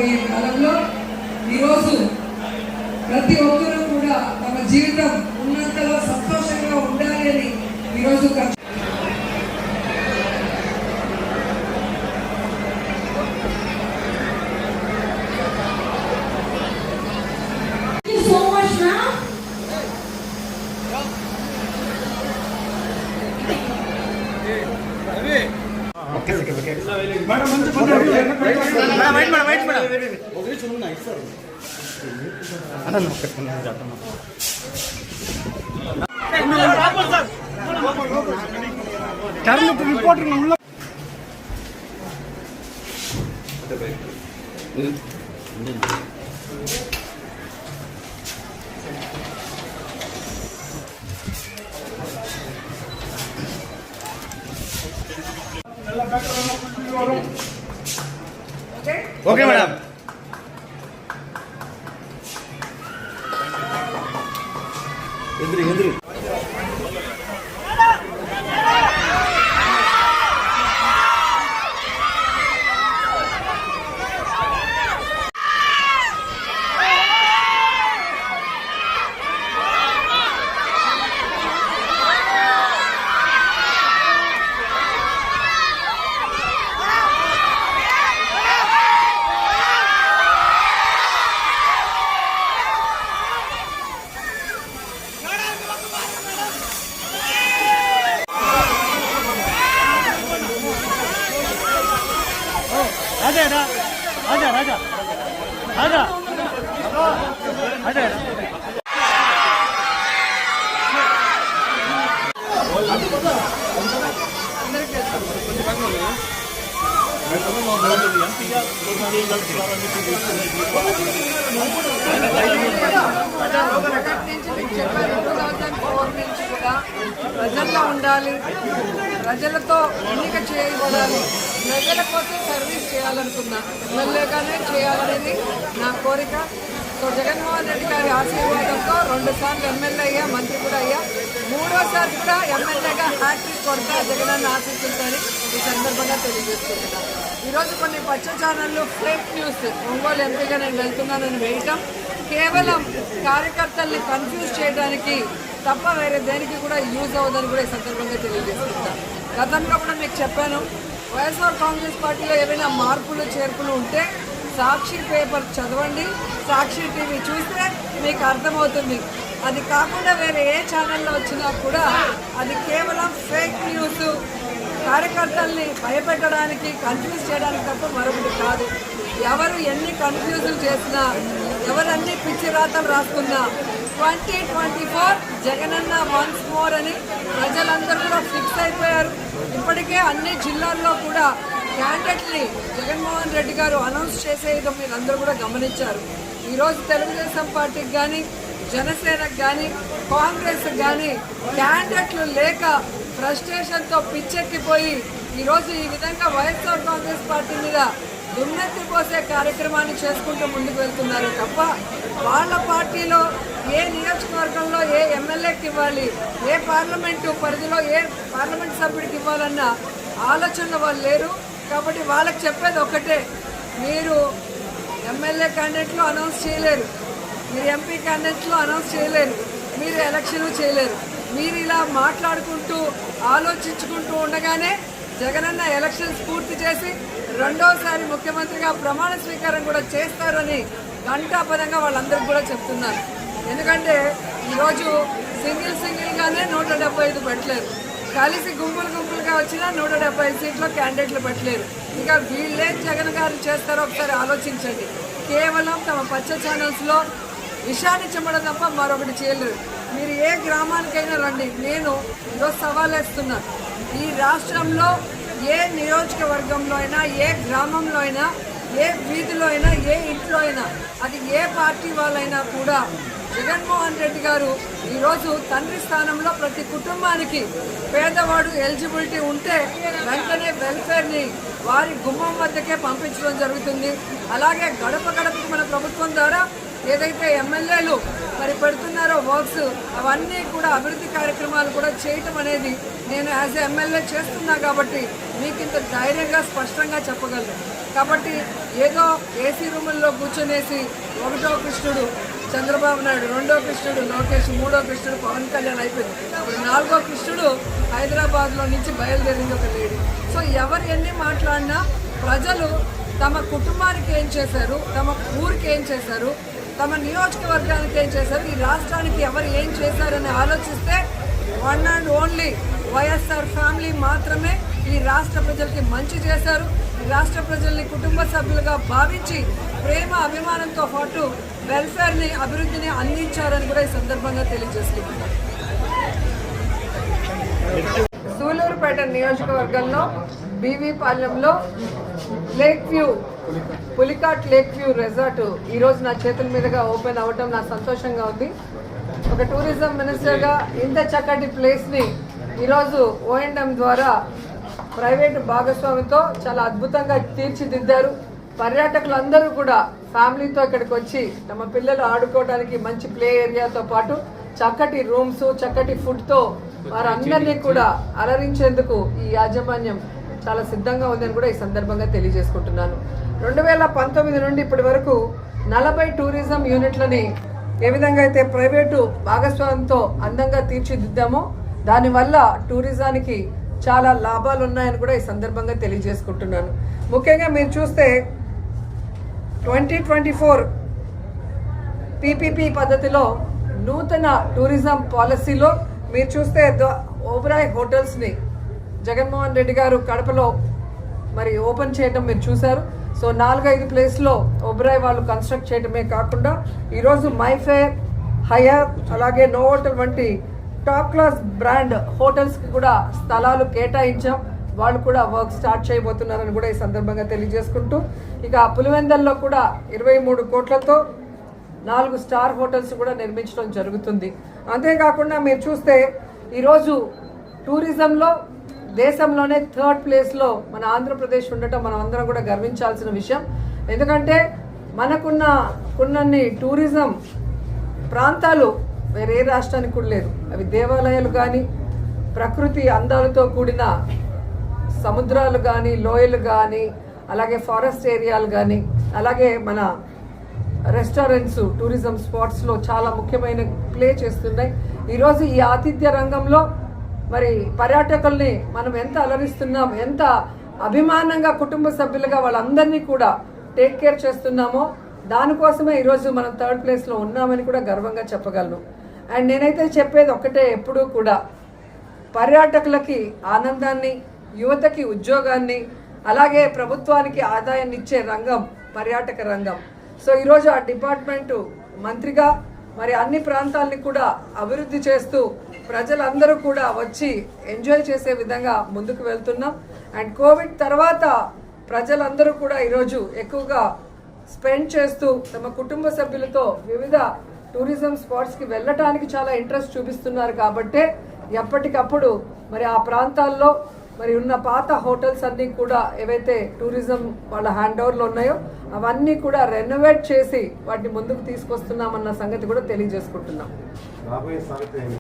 రాబోయే కాలంలో ఈరోజు ప్రతి ఒక్కరూ కూడా తమ జీవితం ఉన్నంతలో సంతోషంగా ఉండాలి అని ఈరోజు ఓకే మేడం. ఎదురు ప్రజల్లో ఉండాలి, ప్రజలతో ఎన్నిక చేయబడాలి, ప్రజల కోసం సర్వీస్ చేయాలనుకున్నా ఎమ్మెల్యేగానే చేయాలనేది నా కోరిక. సో జగన్మోహన్ రెడ్డి గారి ఆశీర్వాదంతో 2 సార్లు ఎమ్మెల్యే అయ్యా, మంత్రి కూడా అయ్యా, 3వ సారి కూడా ఎమ్మెల్యేగా హ్యాట్రిక్ కొడతా జగనన్న ఆశిస్తుందని ఈ సందర్భంగా తెలియజేస్తున్నాను. ఈరోజు కొన్ని పచ్చ ఛానళ్ళు ఫేక్ న్యూస్ ఒంగోలు ఎంపీగా నేను వెళ్తున్నానని వేయటం కేవలం కార్యకర్తల్ని కన్ఫ్యూజ్ చేయడానికి తప్ప వేరే దేనికి కూడా యూజ్ అవ్వదని కూడా ఈ సందర్భంగా తెలియజేస్తున్నాను. గతంలో కూడా మీకు చెప్పాను, వైఎస్ఆర్ కాంగ్రెస్ పార్టీలో ఏవైనా మార్పులు చేర్పులు ఉంటే సాక్షి పేపర్ చదవండి, సాక్షి టీవీ చూస్తే మీకు అర్థమవుతుంది. అది కాకుండా వేరే ఏ ఛానల్లో వచ్చినా కూడా అది కేవలం ఫేక్ న్యూస్, కార్యకర్తల్ని భయపెట్టడానికి, కన్ఫ్యూజ్ చేయడానికి తప్ప మరొకటి కాదు. ఎవరు ఎన్ని కన్ఫ్యూజులు చేసినా, ఎవరన్నీ పిచ్చి రాతలు రాసుకున్నా 2024 జగనన్న వన్స్ మోర్ అని ప్రజలందరూ కూడా ఫిక్స్ అయిపోయారు. ఇప్పటికే అన్ని జిల్లాల్లో కూడా క్యాండిడేట్ని జగన్మోహన్ రెడ్డి గారు అనౌన్స్ చేసేయడం మీరు అందరూ కూడా గమనించారు. ఈరోజు తెలుగుదేశం పార్టీకి కానీ, జనసేనకు కానీ, కాంగ్రెస్కి కానీ క్యాండిడేట్లు లేక ఫ్రస్ట్రేషన్తో పిచ్చెక్కిపోయి ఈరోజు ఈ విధంగా వైఎస్ఆర్ కాంగ్రెస్ పార్టీ మీద దుమ్మెత్తిపోసే కార్యక్రమాన్ని చేసుకుంటూ ముందుకు వెళ్తున్నారు తప్ప వాళ్ళ పార్టీలో ఏ నియోజకవర్గంలో ఏ ఎమ్మెల్యేకి ఇవ్వాలి, ఏ పార్లమెంటు పరిధిలో ఏ పార్లమెంట్ సభ్యుడికి ఇవ్వాలన్న ఆలోచనలు వాళ్ళు లేరు. కాబట్టి వాళ్ళకి చెప్పేది ఒకటే, మీరు ఎమ్మెల్యే క్యాండిడేట్లు అనౌన్స్ చేయలేరు, మీరు ఎంపీ క్యాండిడేట్లు అనౌన్స్ చేయలేరు, మీరు ఎలక్షన్ చేయలేరు. మీరు ఇలా మాట్లాడుకుంటూ ఆలోచించుకుంటూ ఉండగానే జగనన్న ఎలక్షన్స్ పూర్తి చేసి 2వసారి ముఖ్యమంత్రిగా ప్రమాణ స్వీకారం కూడా చేస్తారని ఘంటాపదంగా వాళ్ళందరికీ కూడా చెప్తున్నారు. ఎందుకంటే ఈరోజు సింగిల్గానే 175 పెట్టలేరు, కలిసి గుంపులుగా వచ్చినా 175 సీట్లో క్యాండిడేట్లు పెట్టలేరు. ఇక వీళ్ళేం జగన్ గారు చేస్తారో ఒకసారి ఆలోచించండి. కేవలం తమ పచ్చ ఛానల్స్లో విషాన్ని చెమ్మడం తప్ప మరొకటి చేయలేరు. మీరు ఏ గ్రామానికైనా రండి, నేను ఈరోజు సవాల్ వేస్తున్నాను. ఈ రాష్ట్రంలో ఏ నియోజకవర్గంలో అయినా, ఏ గ్రామంలో అయినా, ఏ వీధిలో అయినా, ఏ ఇంట్లో అయినా, అది ఏ పార్టీ వాళ్ళైనా కూడా జగన్మోహన్ రెడ్డి గారు ఈరోజు తండ్రి స్థానంలో ప్రతి కుటుంబానికి పేదవాడు ఎలిజిబిలిటీ ఉంటే వెంటనే వెల్ఫేర్ని వారి గుమ్మం వద్దకే పంపించడం జరుగుతుంది. అలాగే గడప గడపకు మన ప్రభుత్వం ద్వారా ఏదైతే ఎమ్మెల్యేలు మరి పెడుతున్నారో వర్క్స్, అవన్నీ కూడా అభివృద్ధి కార్యక్రమాలు కూడా చేయటం అనేది నేను యాజ్ ఎమ్మెల్యే చేస్తున్నా కాబట్టి మీకు ఇంత ధైర్యంగా స్పష్టంగా చెప్పగలను. కాబట్టి ఏదో ఏసీ రూముల్లో కూర్చొనేసి ఒకటో కృష్ణుడు చంద్రబాబు నాయుడు, రెండో కృష్ణుడు లోకేష్, మూడో కృష్ణుడు పవన్ కళ్యాణ్ అయిపోయింది. ఇప్పుడు నాలుగో కృష్ణుడు హైదరాబాద్లో నుంచి బయలుదేరింది ఒక లేడీ. సో ఎవరు ఎన్ని మాట్లాడినా ప్రజలు తమ కుటుంబానికి ఏం చేశారు, తమ ఊరికి ఏం చేశారు, తమ నియోజకవర్గానికి ఏం చేశారు, ఈ రాష్ట్రానికి ఎవరు ఏం చేశారని ఆలోచిస్తే one and only YSR family మాత్రమే ఈ రాష్ట్ర ప్రజలకి మంచి చేశారు. ఈ రాష్ట్ర ప్రజల్ని కుటుంబ సభ్యులుగా భావించి ప్రేమ అభిమానంతో పాటు వెల్ఫేర్ని, అభివృద్ధిని అందించారని కూడా ఈ సందర్భంగా తెలియజేసుకుంటున్నారు. సూలూరుపేట నియోజకవర్గంలో బీవీపాలెంలో lake view, Pulicat lake view resort ఈరోజు నా చేతుల మీదుగా ఓపెన్ అవ్వటం నాకు సంతోషంగా ఉంది. ఒక టూరిజం మినిస్టర్గా ఇంత చక్కటి ప్లేస్ని ఈరోజు ఓఎండ్ఎం ద్వారా ప్రైవేటు భాగస్వామితో చాలా అద్భుతంగా తీర్చిదిద్దారు. పర్యాటకులందరూ కూడా ఫ్యామిలీతో ఇక్కడికి వచ్చి తమ పిల్లలు ఆడుకోవడానికి మంచి ప్లే ఏరియాతో పాటు చక్కటి రూమ్స్, చక్కటి ఫుడ్తో వారందరినీ కూడా అలరించేందుకు ఈ యాజమాన్యం చాలా సిద్ధంగా ఉందని కూడా ఈ సందర్భంగా తెలియజేసుకుంటున్నాను. 2019 నుండి ఇప్పటి వరకు 40 టూరిజం యూనిట్లని ఏ విధంగా అయితే ప్రైవేటు భాగస్వామ్యంతో అందంగా తీర్చిదిద్దామో దానివల్ల టూరిజానికి చాలా లాభాలు ఉన్నాయని కూడా ఈ సందర్భంగా తెలియజేసుకుంటున్నాను. ముఖ్యంగా మీరు చూస్తే 2024 పీపీపీ పద్ధతిలో నూతన టూరిజం పాలసీలో మీరు చూస్తే ఓబరాయ్ హోటల్స్ని జగన్మోహన్ రెడ్డి గారు కడపలో మరి ఓపెన్ చేయటం మీరు చూశారు. సో 4-5 ప్లేస్లో ఓబరాయ్ వాళ్ళు కన్స్ట్రక్ట్ చేయడమే కాకుండా ఈరోజు మైఫేర్, హయాత్, అలాగే నోవోటల్ వంటి టాప్ క్లాస్ బ్రాండ్ హోటల్స్కి కూడా స్థలాలు కేటాయించాం. వాళ్ళు కూడా వర్క్ స్టార్ట్ చేయబోతున్నారని కూడా ఈ సందర్భంగా తెలియజేసుకుంటూ, ఇక పులివెందల్లో కూడా 23 కోట్లతో 4 స్టార్ హోటల్స్ కూడా నిర్మించడం జరుగుతుంది. అంతేకాకుండా మీరు చూస్తే ఈరోజు టూరిజంలో దేశంలోనే 3rd ప్లేస్లో మన ఆంధ్రప్రదేశ్ ఉండటం మనం అందరం కూడా గర్వించాల్సిన విషయం. ఎందుకంటే మనకున్నన్ని టూరిజం ప్రాంతాలు వేరే రాష్ట్రానికి కూడా లేదు. అవి దేవాలయాలు కానీ, ప్రకృతి అందాలతో కూడిన సముద్రాలు కానీ, లోయలు కానీ, అలాగే ఫారెస్ట్ ఏరియాలు కానీ, అలాగే మన రెస్టారెంట్స్, టూరిజం స్పాట్స్లో చాలా ముఖ్యమైన ప్లే చేస్తున్నాయి. ఈరోజు ఈ ఆతిథ్య రంగంలో మరి పర్యాటకుల్ని మనం ఎంత అలరిస్తున్నాం, ఎంత అభిమానంగా కుటుంబ సభ్యులుగా వాళ్ళందరినీ కూడా టేక్ కేర్ చేస్తున్నామో దానికోసమే ఈరోజు మనం 3rd ప్లేస్లో ఉన్నామని కూడా గర్వంగా చెప్పగలను. అండ్ నేనైతే చెప్పేది ఒక్కటే, ఎప్పుడూ కూడా పర్యాటకులకి ఆనందాన్ని, యువతకి ఉద్యోగాన్ని, అలాగే ప్రభుత్వానికి ఆదాయాన్ని ఇచ్చే రంగం పర్యాటక రంగం. సో ఈరోజు ఆ డిపార్ట్మెంటు మంత్రిగా మరి అన్ని ప్రాంతాలని కూడా అభివృద్ధి చేస్తూ ప్రజలందరూ కూడా వచ్చి ఎంజాయ్ చేసే విధంగా ముందుకు వెళ్తున్నాం. అండ్ కోవిడ్ తర్వాత ప్రజలందరూ కూడా ఈరోజు ఎక్కువగా స్పెండ్ చేస్తూ తమ కుటుంబ సభ్యులతో వివిధ టూరిజం స్పాట్స్కి వెళ్ళటానికి చాలా ఇంట్రెస్ట్ చూపిస్తున్నారు. కాబట్టే ఎప్పటికప్పుడు మరి ఆ ప్రాంతాల్లో మరి ఉన్న పాత హోటల్స్ అన్నీ కూడా ఏవైతే టూరిజం వాళ్ళ హ్యాండ్ ఓవర్లో ఉన్నాయో అవన్నీ కూడా రెనోవేట్ చేసి వాటిని ముందుకు తీసుకొస్తున్నామన్న సంగతి కూడా తెలియజేసుకుంటున్నాం.